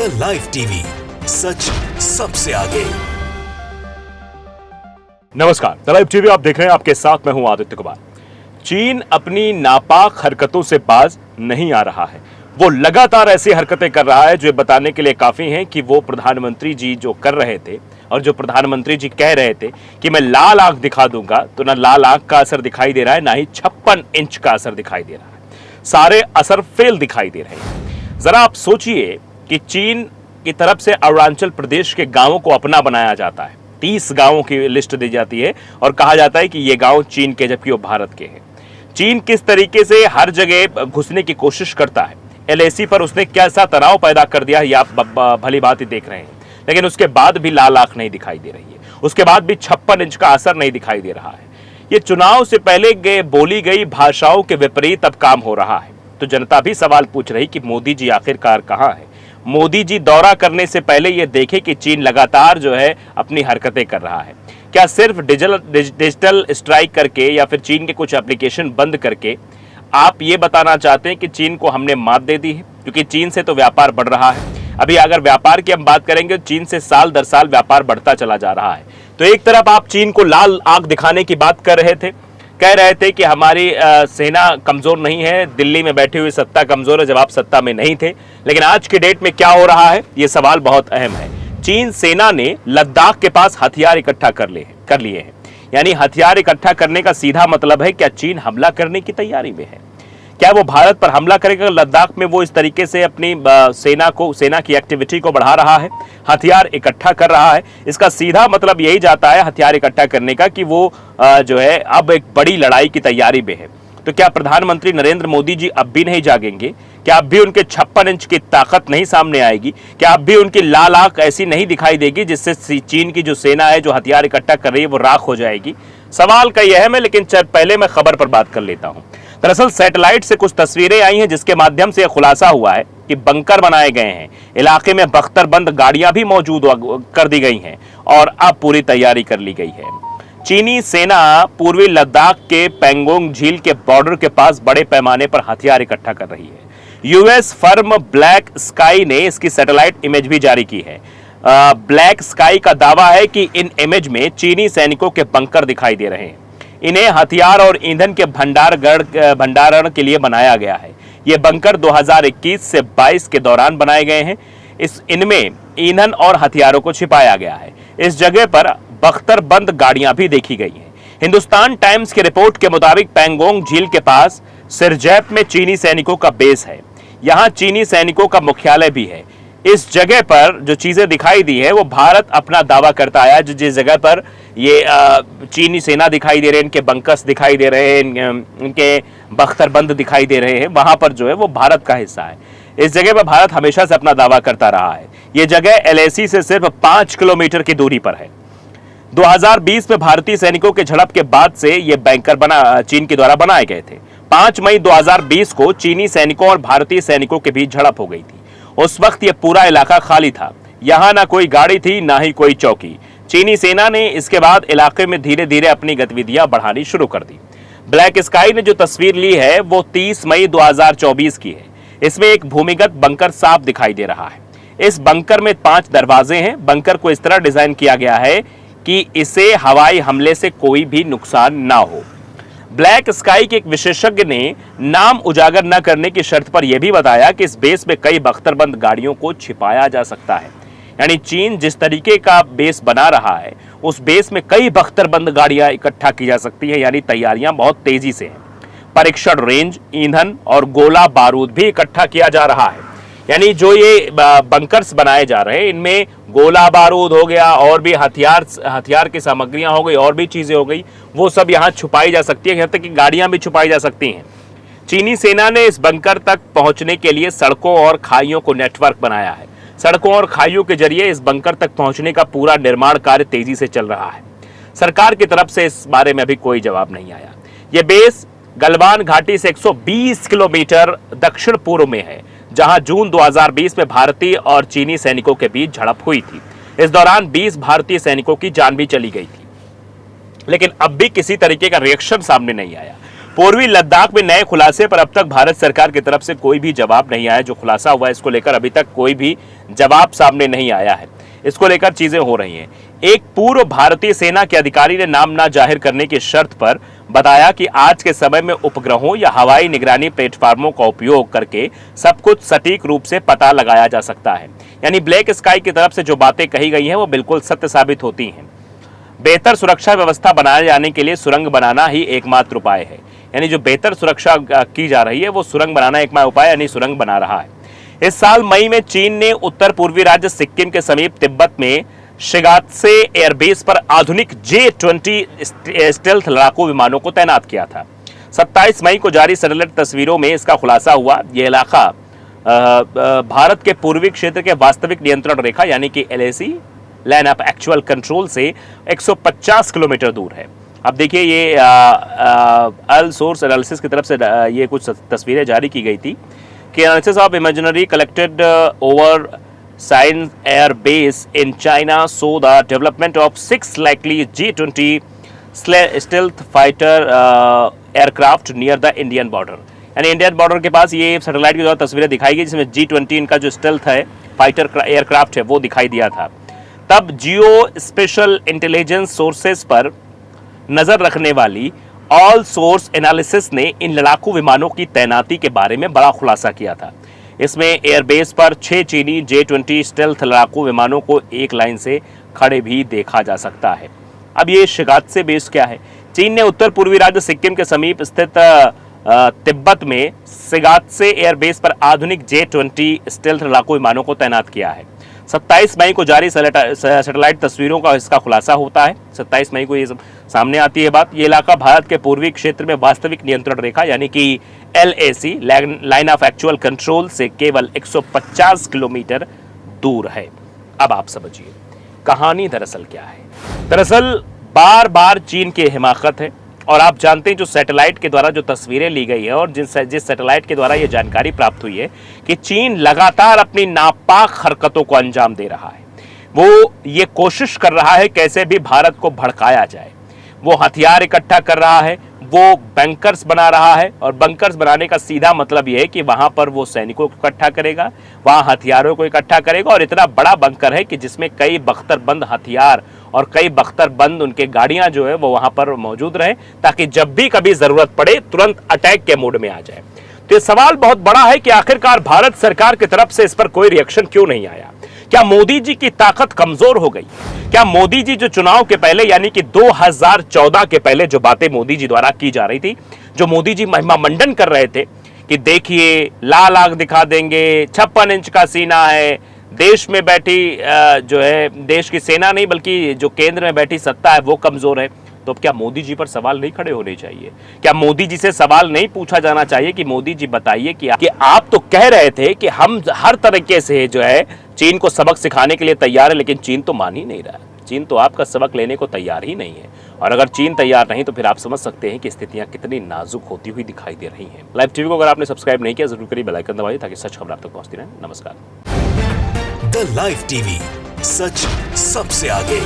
The live TV, सच सबसे आगे। नमस्कार, द लाइव टीवी आप देख रहे हैं, आपके साथ मैं हूं आदित्य कुमार। चीन अपनी नापाक हरकतों से बाज नहीं आ रहा है। वो लगातार ऐसी हरकतें कर रहा है जो बताने के लिए काफी हैं कि वो प्रधानमंत्री जी जो कर रहे थे और जो प्रधानमंत्री जी कह रहे थे कि मैं लाल आंख दिखा दूंगा, तो ना लाल आंख का असर दिखाई दे रहा है, ना ही 56 इंच का असर दिखाई दे रहा है। सारे असर फेल दिखाई दे रहे हैं। जरा आप सोचिए कि चीन की तरफ से अरुणाचल प्रदेश के गांवों को अपना बनाया जाता है। 30 गांवों की लिस्ट दी जाती है और कहा जाता है कि ये गांव चीन के, जबकि वो भारत के हैं। चीन किस तरीके से हर जगह घुसने की कोशिश करता है, एलएसी पर उसने कैसा तनाव पैदा कर दिया है, ये आप भली बात ही देख रहे हैं। लेकिन उसके बाद भी लाल आंख नहीं दिखाई दे रही है, उसके बाद भी 56 इंच का असर नहीं दिखाई दे रहा है। ये चुनाव से पहले बोली गई भाषाओं के विपरीत अब काम हो रहा है। तो जनता भी सवाल पूछ रही कि मोदी जी आखिरकार कहां है। मोदी जी दौरा करने से पहले ये देखे कि चीन लगातार जो है अपनी हरकतें कर रहा है। क्या सिर्फ डिजिटल स्ट्राइक करके या फिर चीन के कुछ एप्लीकेशन बंद करके आप ये बताना चाहते हैं कि चीन को हमने मात दे दी है? क्योंकि चीन से तो व्यापार बढ़ रहा है। अभी अगर व्यापार की हम बात करेंगे, चीन से साल दर साल व्यापार बढ़ता चला जा रहा है। तो एक तरफ आप चीन को लाल आंख दिखाने की बात कर रहे थे, कह रहे थे कि हमारी सेना कमजोर नहीं है, दिल्ली में बैठी हुई सत्ता कमजोर है, जब आप सत्ता में नहीं थे। लेकिन आज के डेट में क्या हो रहा है, ये सवाल बहुत अहम है। चीन सेना ने लद्दाख के पास हथियार इकट्ठा कर लिए हैं। यानी हथियार इकट्ठा करने का सीधा मतलब है क्या चीन हमला करने की तैयारी में है? क्या वो भारत पर हमला करेगा? लद्दाख में वो इस तरीके से अपनी सेना की एक्टिविटी को बढ़ा रहा है, हथियार इकट्ठा कर रहा है। इसका सीधा मतलब यही जाता है हथियार इकट्ठा करने का कि वो जो है अब एक बड़ी लड़ाई की तैयारी में है। तो क्या प्रधानमंत्री नरेंद्र मोदी जी अब भी नहीं जागेंगे? क्या अब भी उनके 56 इंच की ताकत नहीं सामने आएगी? क्या अब भी उनकी लाल आंख ऐसी नहीं दिखाई देगी जिससे चीन की जो सेना है, जो हथियार इकट्ठा कर रही है, वो राख हो जाएगी? सवाल कई अहम है, लेकिन पहले मैं खबर पर बात कर लेता हूं। दरअसल सैटेलाइट से कुछ तस्वीरें आई हैं जिसके माध्यम से खुलासा हुआ है कि बंकर बनाए गए हैं, इलाके में बख्तरबंद गाड़ियां भी मौजूद कर दी गई हैं और अब पूरी तैयारी कर ली गई है। चीनी सेना पूर्वी लद्दाख के पेंगोंग झील के बॉर्डर के पास बड़े पैमाने पर हथियार इकट्ठा कर रही है। यूएस फर्म ब्लैक स्काई ने इसकी सैटेलाइट इमेज भी जारी की है। ब्लैक स्काई का दावा है कि इन इमेज में चीनी सैनिकों के बंकर दिखाई दे रहे हैं। इन्हें हथियार और ईंधन के भंडारण के लिए बनाया गया है। ये बंकर 2021 से 22 के दौरान बनाए गए हैं। इनमें ईंधन और हथियारों को छिपाया गया है। इस जगह पर बख्तरबंद गाड़ियां भी देखी गई हैं। हिंदुस्तान टाइम्स की रिपोर्ट के मुताबिक पेंगोंग झील के पास सिरजैप में चीनी सैनिकों का बेस है। यहां चीनी सैनिकों का मुख्यालय भी है। इस जगह पर जो चीजें दिखाई दी है वो भारत अपना दावा करता है। जिस जगह पर ये चीनी सेना दिखाई दे रहे हैं, इनके बंकर्स दिखाई दे रहे हैं, इनके बख्तरबंद दिखाई दे रहे हैं, वहां पर जो है वो भारत का हिस्सा है। इस जगह पर भारत हमेशा से अपना दावा करता रहा है। ये जगह एलएसी से सिर्फ 5 किलोमीटर की दूरी पर है। 2020 में भारतीय सैनिकों के झड़प के बाद से ये बैंकर चीन के द्वारा बनाए गए थे। 5 मई 2020 को चीनी सैनिकों और भारतीय सैनिकों के बीच झड़प हो गई थी। उस वक्त ये पूरा इलाका खाली था। यहां ना कोई गाड़ी थी, ना ही कोई चौकी। चीनी सेना ने इसके बाद इलाके में धीरे धीरे अपनी गतिविधियां बढ़ानी शुरू कर दी। ब्लैक स्काई ने जो तस्वीर ली है वो 30 मई 2024 की है। इसमें एक भूमिगत बंकर साफ दिखाई दे रहा है। इस बंकर में 5 दरवाजे हैं। बंकर को इस तरह डिजाइन किया गया है कि इसे हवाई हमले से कोई भी नुकसान ना हो। ब्लैक स्काई के एक विशेषज्ञ ने नाम उजागर न करने की शर्त पर यह भी बताया कि इस बेस में कई बख्तरबंद गाड़ियों को छिपाया जा सकता है। यानी चीन जिस तरीके का बेस बना रहा है, उस बेस में कई बख्तरबंद गाड़ियां इकट्ठा की जा सकती है। यानी तैयारियां बहुत तेजी से हैं। परीक्षण रेंज, ईंधन और गोला बारूद भी इकट्ठा किया जा रहा है। यानी जो ये बंकर्स बनाए जा रहे हैं, इनमें गोला बारूद हो गया और भी हथियार की सामग्रियां हो गई और भी चीजें हो गई, वो सब यहाँ छुपाई जा सकती है। यहाँ तक कि गाड़ियां भी छुपाई जा सकती हैं। चीनी सेना ने इस बंकर तक पहुंचने के लिए सड़कों और खाइयों को नेटवर्क बनाया है। सड़कों और खाइयों के जरिए इस बंकर तक पहुंचने का पूरा निर्माण कार्य तेजी से चल रहा है। सरकार की तरफ से इस बारे में अभी कोई जवाब नहीं आया। यह बेस गलवान घाटी से 120 किलोमीटर दक्षिण पूर्व में है, जहां जून 2020 में भारतीय और चीनी सैनिकों के बीच झड़प हुई थी। इस दौरान 20 भारतीय सैनिकों की जान भी चली गई थी। लेकिन अब भी किसी तरीके का रिएक्शन सामने नहीं आया। पूर्वी लद्दाख में नए खुलासे पर अब तक भारत सरकार की तरफ से कोई भी जवाब नहीं आया। जो खुलासा हुआ है इसको लेकर अभी तक कोई भी जवाब सामने नहीं आया है। इसको लेकर चीजें हो रही हैं। एक पूर्व भारतीय सेना के अधिकारी ने नाम ना जाहिर करने की शर्त पर बताया कि आज के समय में उपग्रहों या हवाई निगरानी प्लेटफार्मों का उपयोग करके सब कुछ सटीक रूप से पता लगाया जा सकता है। यानी ब्लैक स्काई की तरफ से जो बातें कही गई हैं वो बिल्कुल सत्य साबित होती हैं। बेहतर सुरक्षा व्यवस्था बनाए जाने के लिए सुरंग बनाना ही एकमात्र उपाय है। यानी जो बेहतर सुरक्षा की जा रही है वो सुरंग बनाना एकमात्र उपाय, यानी सुरंग बना रहा है। इस साल मई में चीन ने उत्तर पूर्वी राज्य सिक्किम के समीप तिब्बत में शिगात्से एयरबेस पर आधुनिक J-20 स्टेल्थ लड़ाकू विमानों को तैनात किया था। 27 मई को जारी सैटेलाइट तस्वीरों में इसका खुलासा हुआ। यह इलाका भारत के पूर्वी क्षेत्र के वास्तविक नियंत्रण रेखा यानी कि LAC line of actual control से 150 किलोमीटर दूर है। अब देखिए ये अल सोर्स एनालिसिस की तरफ से ये कुछ तस्वीरें जारी की गई थी कि analysis of imaginary collected over science air base in China so the development of 6 likely J-20 stealth fighter aircraft near the Indian border. यानी इंडियन बॉर्डर के पास ये सैटेलाइट के द्वारा तस्वीरें दिखाई गई जिसमें J-20 इनका जो स्टेल्थ है फाइटर एयरक्राफ्ट है वो दिखाई दिया था। तब जियो स्पेशल इंटेलिजेंस सोर्सेस पर नजर रखने वाली ऑल सोर्स एनालिसिस ने इन लड़ाकू विमानों की तैनाती के बारे में बड़ा खुलासा किया था। इसमें एयरबेस पर 6 चीनी J-20 स्टेल्थ लड़ाकू विमानों को एक लाइन से खड़े भी देखा जा सकता है। अब ये शिगात्से बेस क्या है? चीन ने उत्तर पूर्वी राज्य सिक्किम के समीप स्थित तिब्बत में शिगात्से एयरबेस पर आधुनिक J-20 स्टेल्थ लड़ाकू विमानों को तैनात किया है। 27 मई को जारी सैटेलाइट तस्वीरों का इसका खुलासा होता है। 27 मई को ये सामने आती है बात। ये इलाका भारत के पूर्वी क्षेत्र में वास्तविक नियंत्रण रेखा यानी कि LAC line of actual control से केवल 150 किलोमीटर दूर है। अब आप समझिए कहानी दरअसल क्या है। दरअसल बार बार चीन की हिमाकत है और आप जानते हैं जो सैटेलाइट के द्वारा जो तस्वीरें ली गई है और जिस सैटेलाइट के द्वारा ये जानकारी प्राप्त हुई है कि चीन लगातार अपनी नापाक हरकतों को अंजाम दे रहा है। वो ये कोशिश कर रहा है कैसे भी भारत को भड़काया जाए। वो हथियार इकट्ठा कर रहा है, वो बंकर्स बना रहा है और बंकर्स बनाने का सीधा मतलब ये है कि वहां पर वो सैनिकों को इकट्ठा करेगा, वहां हथियारों को इकट्ठा करेगा और इतना बड़ा बंकर है कि जिसमें कई बख्तरबंद हथियार और कई बख्तरबंद उनके गाड़ियां जो है वो वहां पर मौजूद रहे ताकि जब भी कभी जरूरत पड़े तुरंत अटैक के मोड में आ जाए। तो ये सवाल बहुत बड़ा है कि आखिरकार भारत सरकार की तरफ से इस पर कोई रिएक्शन क्यों नहीं आया। क्या मोदी जी की ताकत कमजोर हो गई? क्या मोदी जी जो चुनाव के पहले यानी कि 2014 के पहले जो बातें मोदी जी द्वारा की जा रही थी, जो मोदी जी महिमा मंडन कर रहे थे कि देखिए लाल आग दिखा देंगे, 56 इंच का सीना है, देश में बैठी जो है देश की सेना नहीं बल्कि जो केंद्र में बैठी सत्ता है वो कमजोर है, तो क्या मोदी जी पर सवाल नहीं खड़े होने चाहिए? क्या मोदी जी से सवाल नहीं पूछा जाना चाहिए कि मोदी जी बताइए कि आप तो कह रहे थे कि हम हर तरीके से जो है चीन को सबक सिखाने के लिए तैयार है, लेकिन चीन तो मान ही नहीं रहा है। चीन तो आपका सबक लेने को तैयार ही नहीं है और अगर चीन तैयार नहीं तो फिर आप समझ सकते हैं कि स्थितियां कितनी नाजुक होती हुई दिखाई दे रही हैं। लाइव टीवी को अगर आपने सब्सक्राइब नहीं किया जरूर करिए, बेल आइकन दबाइए ताकि सच खबर आप तक पहुंचती रहे। नमस्कार। द लाइव टीवी, सच सबसे आगे।